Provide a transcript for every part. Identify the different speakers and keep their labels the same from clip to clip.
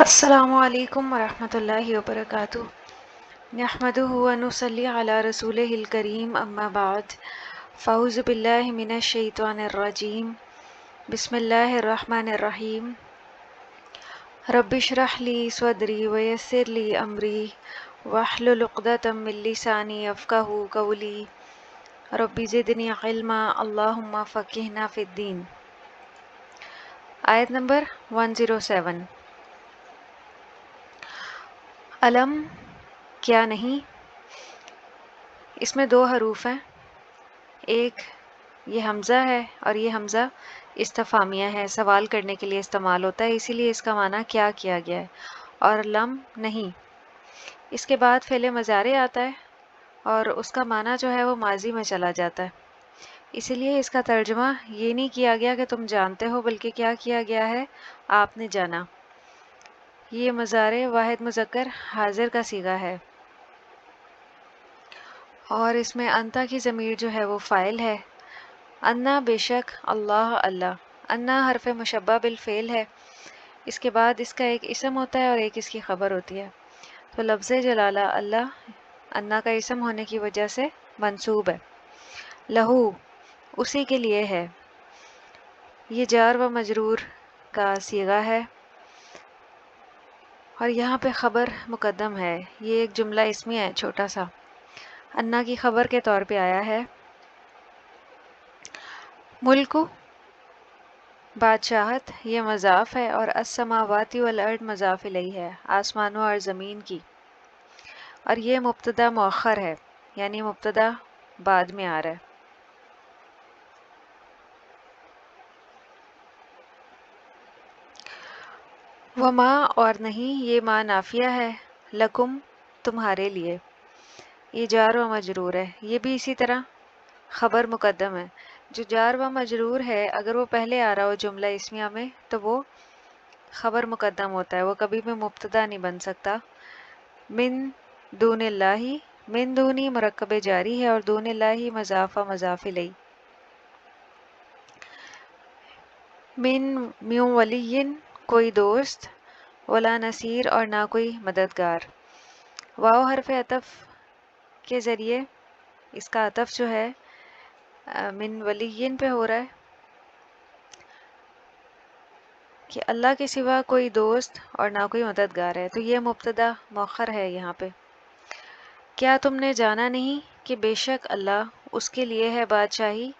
Speaker 1: السلام علیکم ورحمۃ اللہ وبرکاتہ نحمدہ ونصلی علی رسولہ الکریم اما بعد فاعوذ باللہ من الشیطان الرجیم بسم اللہ الرحمن الرحیم رب اشرح لی صدری ویسر لی امری واحلل عقدۃ من لسانی یفقہوا قولی رب زدنی علما اللہم فقہنا فی الدین۔ آیت نمبر 107۔ علم کیا نہیں، اس میں دو حروف ہیں، ایک یہ حمزہ ہے اور یہ حمزہ استفہامیہ ہے، سوال کرنے کے لیے استعمال ہوتا ہے، اسی لیے اس کا معنی کیا کیا گیا ہے۔ اور لم نہیں، اس کے بعد فعل مضارع آتا ہے اور اس کا معنی جو ہے وہ ماضی میں چلا جاتا ہے، اسی لیے اس کا ترجمہ یہ نہیں کیا گیا کہ تم جانتے ہو، بلکہ کیا کیا گیا ہے، آپ نے جانا۔ یہ مضارع واحد مذکر حاضر کا صیغہ ہے اور اس میں انتا کی ضمیر جو ہے وہ فاعل ہے۔ انا بے شک، اللہ اللہ، انا حرف مشبہ بالفعل ہے، اس کے بعد اس کا ایک اسم ہوتا ہے اور ایک اس کی خبر ہوتی ہے، تو لفظ جلالہ اللہ انا کا اسم ہونے کی وجہ سے منصوب ہے۔ لہو اسی کے لیے ہے، یہ جار و مجرور کا صیغہ ہے اور یہاں پہ خبر مقدم ہے، یہ ایک جملہ اسمی ہے چھوٹا سا، انا کی خبر کے طور پہ آیا ہے۔ ملک بادشاہت یہ مضاف ہے اور السماوات والارض مضاف الیہ ہے، آسمانوں اور زمین کی، اور یہ مبتدا مؤخر ہے، یعنی مبتدا بعد میں آ رہا ہے۔ وما اور نہیں، یہ ما نافیہ ہے، لکم تمہارے لیے، یہ جار و مجرور ہے، یہ بھی اسی طرح خبر مقدم ہے۔ جو جار و مجرور ہے اگر وہ پہلے آ رہا ہو جملہ اسمیہ میں تو وہ خبر مقدم ہوتا ہے، وہ کبھی بھی مبتدا نہیں بن سکتا۔ من دون اللہ، من دونی مرکب جاری ہے اور دون اللہ مضاف و مضاف الیہ۔ میوں ولی کوئی دوست، ولا نصیر اور نہ کوئی مددگار۔ واو حرف عطف کے ذریعے اس کا عطف جو ہے من ولی پہ ہو رہا ہے کہ اللہ کے سوا کوئی دوست اور نہ کوئی مددگار ہے، تو یہ مبتدا مؤخر ہے یہاں پہ۔ کیا تم نے جانا نہیں کہ بے شک اللہ اس کے لیے ہے بادشاہی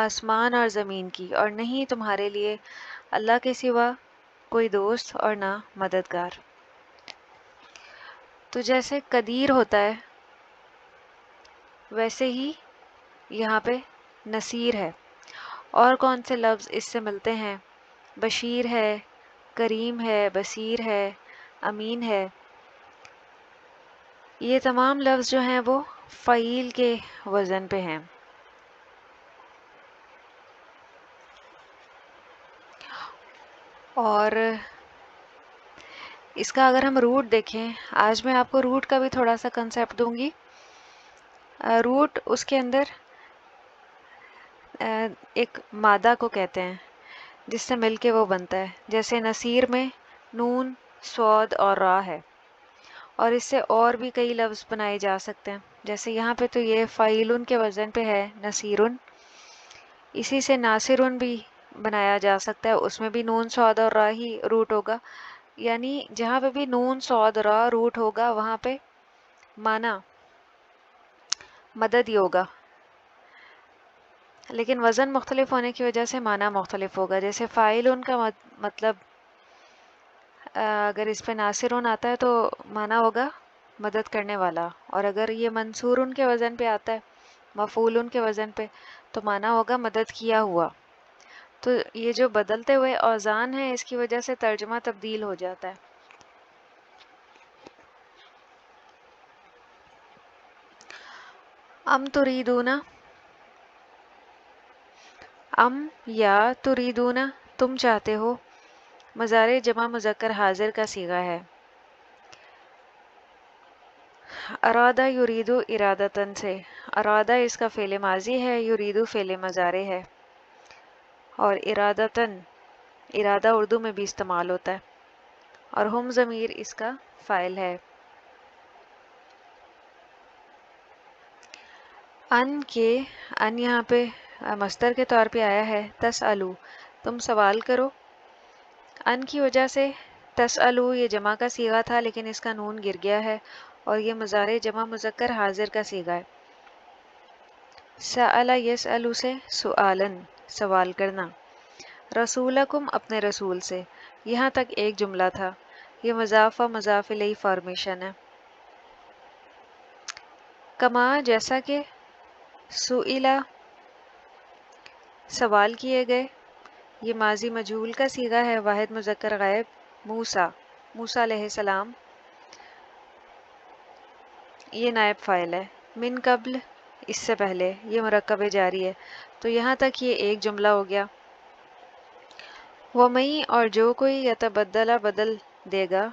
Speaker 1: آسمان اور زمین کی، اور نہیں تمہارے لیے اللہ کے سوا کوئی دوست اور نہ مددگار۔ تو جیسے قدیر ہوتا ہے ویسے ہی یہاں پہ نصیر ہے۔ اور کون سے لفظ اس سے ملتے ہیں؟ بشیر ہے، کریم ہے، بصیر ہے، امین ہے، یہ تمام لفظ جو ہیں وہ فعیل کے وزن پہ ہیں۔ اور اس کا اگر ہم روٹ دیکھیں، آج میں آپ کو روٹ کا بھی تھوڑا سا کنسیپٹ دوں گی۔ روٹ اس کے اندر ایک مادہ کو کہتے ہیں جس سے مل کے وہ بنتا ہے، جیسے نصیر میں نون، صاد اور را ہے، اور اس سے اور بھی کئی لفظ بنائے جا سکتے ہیں، جیسے یہاں پہ تو یہ فعیلن کے وزن پہ ہے نصیرن، اسی سے ناصرن بھی بنایا جا سکتا ہے، اس میں بھی نون صاد اور را ہی روٹ ہوگا، یعنی جہاں پہ بھی نون صاد را روٹ ہوگا وہاں پہ معنی مدد ہی ہوگا، لیکن وزن مختلف ہونے کی وجہ سے معنی مختلف ہوگا۔ جیسے فاعلن کا مطلب اگر اس پہ ناصرن آتا ہے تو معنی ہوگا مدد کرنے والا، اور اگر یہ منصورن کے وزن پہ آتا ہے، مفعولن کے وزن پہ، تو معنی ہوگا مدد کیا ہوا۔ تو یہ جو بدلتے ہوئے اوزان ہیں اس کی وجہ سے ترجمہ تبدیل ہو جاتا ہے۔ ام تریدون، ام یا تریدون تم چاہتے ہو، مضارع جمع مذکر حاضر کا صیغہ ہے۔ ارادہ یریدو ارادتن سے، ارادہ اس کا فعل ماضی ہے، یریدو فعل مضارع ہے، اور ارادتن ارادہ اردو میں بھی استعمال ہوتا ہے۔ اور ہم ضمیر اس کا فاعل ہے. ان کے ان یہاں پہ مصدر کے طور پہ آیا ہے. تسألو تم سوال کرو. ان کی وجہ سے تسألو یہ جمع کا صیغہ تھا لیکن اس کا نون گر گیا ہے اور یہ مضارع جمع مذکر حاضر کا صیغہ ہے. سأل یسألو سے سؤالن سوال کرنا. رسولکم اپنے رسول سے. یہاں تک ایک جملہ تھا. یہ مضاف و مضاف الیہ فارمیشن ہے. کما جیسا کہ سئلہ سوال کیے گئے. یہ ماضی مجہول کا صیغہ ہے واحد مذکر غائب. موسیٰ موسیٰ علیہ السلام یہ نائب فاعل ہے. من قبل اس سے پہلے یہ مرکب جاری ہے. تو یہاں تک یہ ایک جملہ ہو گیا. وَمَن اور جو کوئی یتبدل بدل دے گا.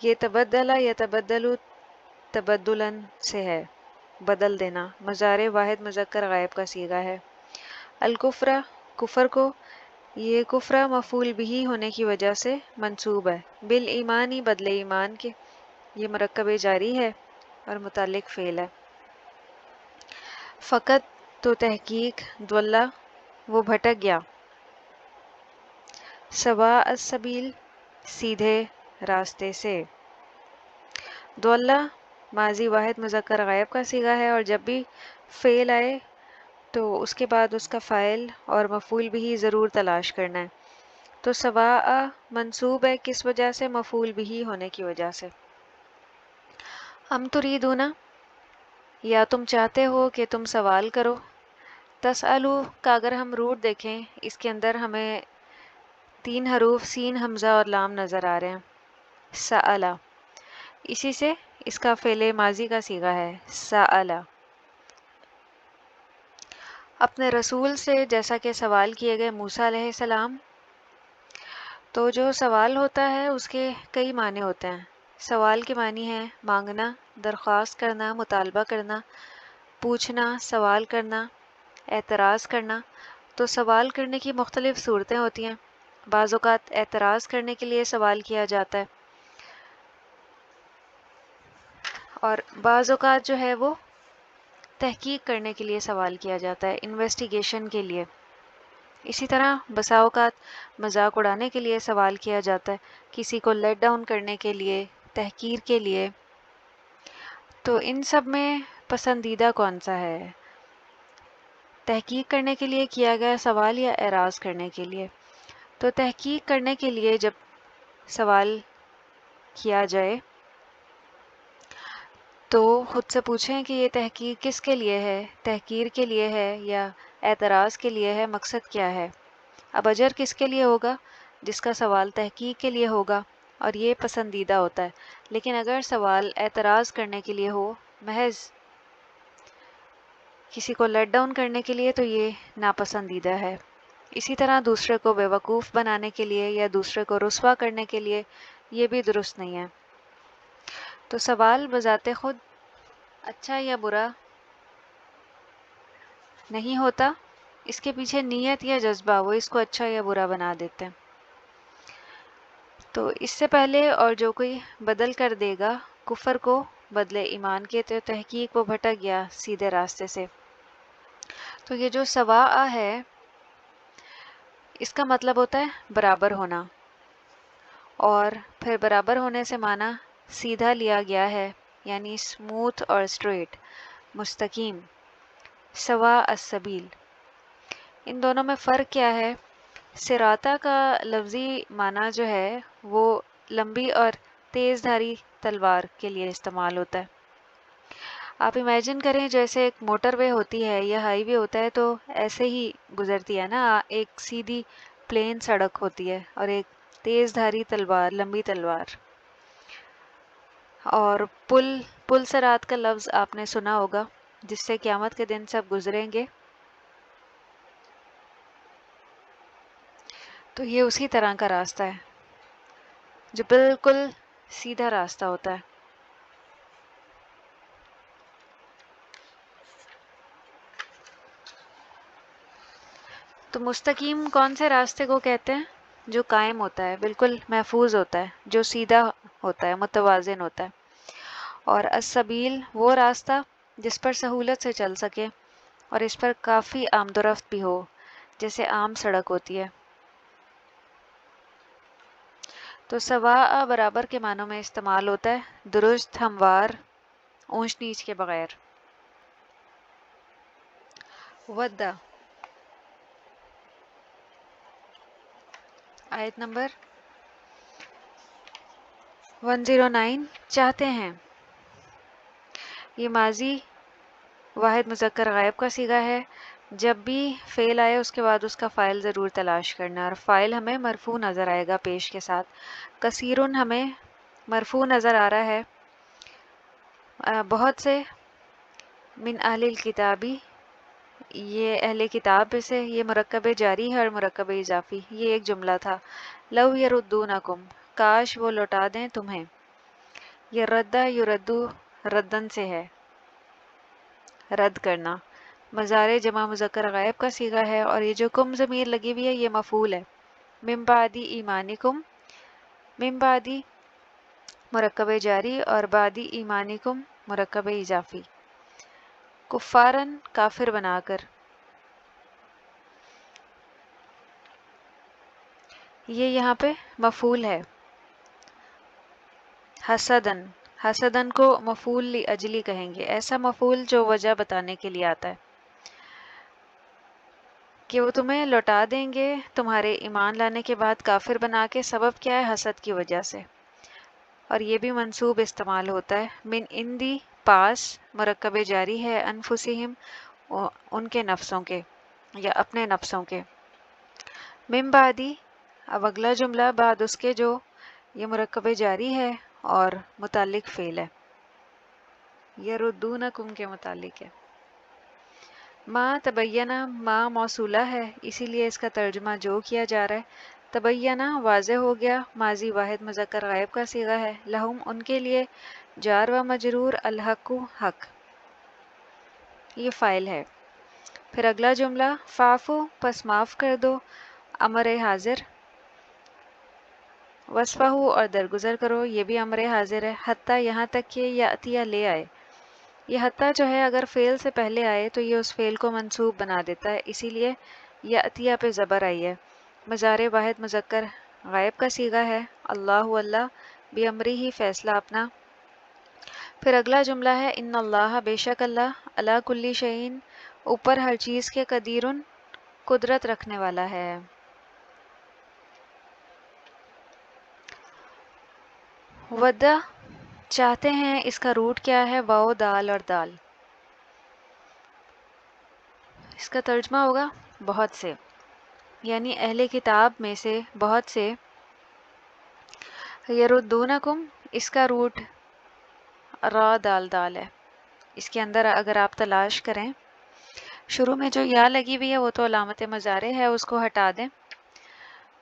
Speaker 1: یہ تبدلہ یتبدل تبدلاً سے ہے بدل دینا. مضارع واحد مذکر غائب کا صیغہ ہے. الکفر کفر کو. یہ کفر مفعول بھی ہونے کی وجہ سے منصوب ہے. بالایمانی بدلے ایمان کے. یہ مرکب جاری ہے اور متعلق فعل ہے. فقط تو تحقیق دولا وہ بھٹک گیا. سواء السبیل سیدھے راستے سے. دولا ماضی واحد مذکر غائب کا صیغہ ہے اور جب بھی فعل آئے تو اس کے بعد اس کا فاعل اور مفعول بھی ضرور تلاش کرنا ہے. تو سواء منصوب ہے کس وجہ سے؟ مفعول بھی ہونے کی وجہ سے. ہم تریدون یا تم چاہتے ہو کہ تم سوال کرو. تسألو کا اگر ہم روٹ دیکھیں اس کے اندر ہمیں 3 حروف سین حمزہ اور لام نظر آ رہے ہیں. سألا اسی سے اس کا فعل ماضی کا صیغہ ہے. سألا اپنے رسول سے جیسا کہ سوال کیے گئے موسیٰ علیہ السلام. تو جو سوال ہوتا ہے اس کے کئی معنی ہوتے ہیں. سوال کے معنی ہیں مانگنا، درخواست کرنا، مطالبہ کرنا، پوچھنا، سوال کرنا، اعتراض کرنا. تو سوال کرنے کی مختلف صورتیں ہوتی ہیں. بعض اوقات اعتراض کرنے کے لیے سوال کیا جاتا ہے اور بعض اوقات جو ہے وہ تحقیق کرنے کے لیے سوال کیا جاتا ہے، انویسٹیگیشن کے لیے. اسی طرح بسا اوقات مذاق اڑانے کے لیے سوال کیا جاتا ہے، کسی کو لیٹ ڈاؤن کرنے کے لیے، تحقیر کے لیے. تو ان سب میں پسندیدہ کون سا ہے؟ تحقیق کرنے کے لیے کیا گیا سوال یا اعراض کرنے کے لیے؟ تو تحقیق کرنے کے لیے جب سوال کیا جائے تو خود سے پوچھیں کہ یہ تحقیق کس کے لیے ہے؟ تحقیر کے لیے ہے یا اعتراض کے لیے ہے؟ مقصد کیا ہے؟ اب اجر کس کے لیے ہوگا؟ جس کا سوال تحقیق کے لیے ہوگا اور یہ پسندیدہ ہوتا ہے. لیکن اگر سوال اعتراض کرنے کے لیے ہو، محض کسی کو لیٹ ڈاؤن کرنے کے لیے، تو یہ ناپسندیدہ ہے. اسی طرح دوسرے کو بیوقوف بنانے کے لیے یا دوسرے کو رسوا کرنے کے لیے یہ بھی درست نہیں ہے. تو سوال بذات خود اچھا یا برا نہیں ہوتا، اس کے پیچھے نیت یا جذبہ وہ اس کو اچھا یا برا بنا دیتے ہیں. تو اس سے پہلے اور جو کوئی بدل کر دے گا کفر کو بدلے ایمان کے، تو تحقیق وہ بھٹک گیا سیدھے راستے سے. تو یہ جو سواء ہے اس کا مطلب ہوتا ہے برابر ہونا، اور پھر برابر ہونے سے معنی سیدھا لیا گیا ہے، یعنی اسموتھ اور اسٹریٹ، مستقیم. سواء السبیل. ان دونوں میں فرق کیا ہے؟ سراتا کا لفظی معنی جو ہے وہ لمبی اور تیز دھاری تلوار کے لیے استعمال ہوتا ہے. آپ امیجن کریں جیسے ایک موٹر وے ہوتی ہے یا ہائی وے ہوتا ہے تو ایسے ہی گزرتی ہے نا. ایک سیدھی پلین سڑک ہوتی ہے اور ایک تیز دھاری تلوار، لمبی تلوار. اور پل صراط کا لفظ آپ نے سنا ہوگا جس سے قیامت کے دن سب گزریں گے. تو یہ اسی طرح کا راستہ ہے جو بالکل سیدھا راستہ ہوتا ہے. تو مستقیم کون سے راستے کو کہتے ہیں؟ جو قائم ہوتا ہے، بالکل محفوظ ہوتا ہے، جو سیدھا ہوتا ہے، متوازن ہوتا ہے. اور السبیل وہ راستہ جس پر سہولت سے چل سکے اور اس پر کافی آمد و رفت بھی ہو، جیسے عام سڑک ہوتی ہے. تو سوا برابر کے معنوں میں استعمال ہوتا ہے، درست، ہموار، اونچ نیچ کے بغیر. ودا آیت نمبر 109 چاہتے ہیں. یہ ماضی واحد مذکر غائب کا صیغہ ہے. جب بھی فعل آئے اس کے بعد اس کا فاعل ضرور تلاش کرنا، اور فاعل ہمیں مرفوع نظر آئے گا پیش کے ساتھ. کثیرن ہمیں مرفوع نظر آ رہا ہے. بہت سے، من اہل الکتابی یہ اہل کتاب سے، یہ مرکب جاری ہے اور مرکب اضافی، یہ ایک جملہ تھا. لو یردونکم کاش وہ لوٹا دیں تمہیں. یہ ردہ یردو ردن سے ہے، رد کرنا. مضارع جمع مذکر غائب کا صیغہ ہے، اور یہ جو کم ضمیر لگی ہوئی ہے یہ مفعول ہے. من بعدی ایمانکم، من بعدی مرکب جاری اور بعدی ایمانکم مرکب اضافی. کفارن کافر بنا کر، یہ یہاں پہ مفعول ہے. حسدن، حسدن کو مفعول لاجلی کہیں گے، ایسا مفعول جو وجہ بتانے کے لیے آتا ہے کہ وہ تمہیں لوٹا دیں گے تمہارے ایمان لانے کے بعد کافر بنا کے. سبب کیا ہے؟ حسد کی وجہ سے. اور یہ بھی منصوب استعمال ہوتا ہے. من اندی پاس، مرکب جاری ہے. انفسہم ان کے نفسوں کے یا اپنے نفسوں کے. من بعدی اب اگلا جملہ بعد اس کے جو یہ مرکب جاری ہے اور متعلق فعل ہے، یردونکم کے متعلق ہے. ما تبینہ، ما موصولہ ہے اسی لیے اس کا ترجمہ جو کیا جا رہا ہے. تبینہ واضح ہو گیا، ماضی واحد مذکر غائب کا صیغہ ہے. لہم ان کے لیے، جار و مجرور، الحق حق یہ فاعل ہے. پھر اگلا جملہ فاعفو پس معاف کر دو، امر حاضر، وصفہو اور درگزر کرو یہ بھی امر حاضر ہے. حتیٰ یہاں تک کہ یاتیہ لے آئے. یہ حتیٰ جو ہے اگر فعل سے پہلے آئے تو یہ اس فعل کو منصوب بنا دیتا ہے، اسی لیے یاتیہ پہ زبر آئی ہے. مضارع واحد مذکر غائب کا صیغہ ہے. اللہ اللہ بامرہ ہی فیصلہ اپنا. پھر اگلا جملہ ہے ان اللہ بے شک اللہ، علی کل شیء اوپر ہر چیز کے، قدیرن قدرت رکھنے والا ہے. ودا چاہتے ہیں، اس کا روٹ کیا ہے؟ واو دال اور دال. اس کا ترجمہ ہوگا بہت سے، یعنی اہل کتاب میں سے بہت سے. یردونکم اس کا روٹ را دال دال ہے. اس کے اندر اگر آپ تلاش کریں شروع میں جو یا لگی ہوئی ہے وہ تو علامت مضارع ہے، اس کو ہٹا دیں.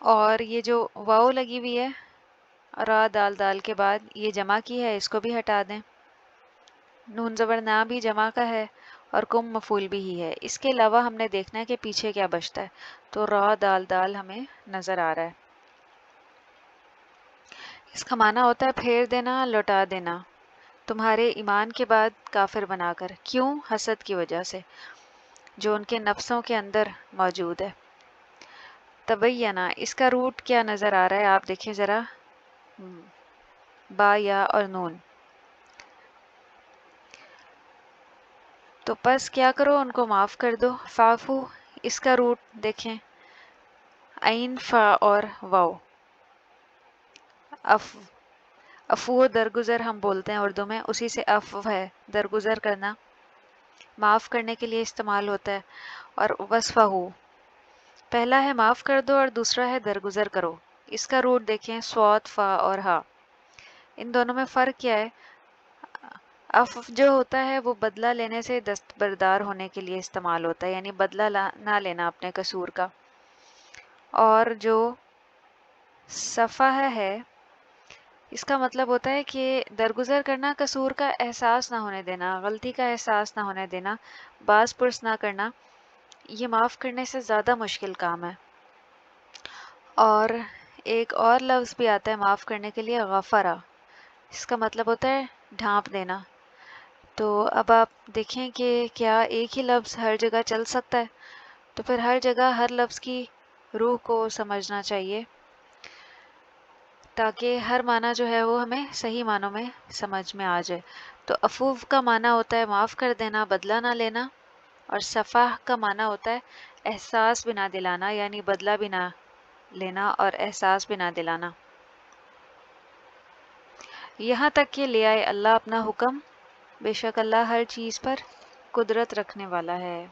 Speaker 1: اور یہ جو واو لگی ہوئی ہے را دال دال کے بعد یہ جمع کی ہے، اس کو بھی ہٹا دیں. نون زبر نا بھی جمع کا ہے اور کم مفعول بھی ہی ہے. اس کے علاوہ ہم نے دیکھنا ہے کہ پیچھے کیا بچتا ہے. تو را دال دال ہمیں نظر آ رہا ہے. اس کا معنی ہوتا ہے پھیر دینا، لوٹا دینا تمہارے ایمان کے بعد کافر بنا کر. کیوں؟ حسد کی وجہ سے جو ان کے نفسوں کے اندر موجود ہے. تبینہ اس کا روٹ کیا نظر آ رہا ہے؟ آپ دیکھیں ذرا، با یا اور نون. تو پس کیا کرو؟ ان کو معاف کر دو. فاعفو اس کا روٹ دیکھیں، عین فا اور واو. عفو درگزر ہم بولتے ہیں اردو میں، اسی سے عفو ہے درگزر کرنا، معاف کرنے کے لیے استعمال ہوتا ہے. اور وصفہو پہلا ہے معاف کر دو اور دوسرا ہے درگزر کرو. اس کا روٹ دیکھیں، صاد فا اور ہا. ان دونوں میں فرق کیا ہے؟ عفو جو ہوتا ہے وہ بدلہ لینے سے دستبردار ہونے کے لیے استعمال ہوتا ہے، یعنی بدلہ نہ لینا اپنے قصور کا. اور جو صفح ہے اس کا مطلب ہوتا ہے کہ درگزر کرنا، قصور کا احساس نہ ہونے دینا، غلطی کا احساس نہ ہونے دینا، باز پرس نہ کرنا. یہ معاف کرنے سے زیادہ مشکل کام ہے. اور ایک اور لفظ بھی آتا ہے معاف کرنے کے لیے، غفرا، اس کا مطلب ہوتا ہے ڈھانپ دینا۔ تو اب آپ دیکھیں کہ کیا ایک ہی لفظ ہر جگہ چل سکتا ہے؟ تو پھر ہر جگہ ہر لفظ کی روح کو سمجھنا چاہیے تاکہ ہر معنی جو ہے وہ ہمیں صحیح معنوں میں سمجھ میں آ جائے۔ تو عفو کا معنی ہوتا ہے معاف کر دینا، بدلہ نہ لینا، اور صفح کا معنی ہوتا ہے احساس بھی نہ دلانا، یعنی بدلہ بھی نہ لینا اور احساس بھی نہ دلانا۔ یہاں تک کہ لے آئے اللہ اپنا حکم، بے شک اللہ ہر چیز پر قدرت رکھنے والا ہے۔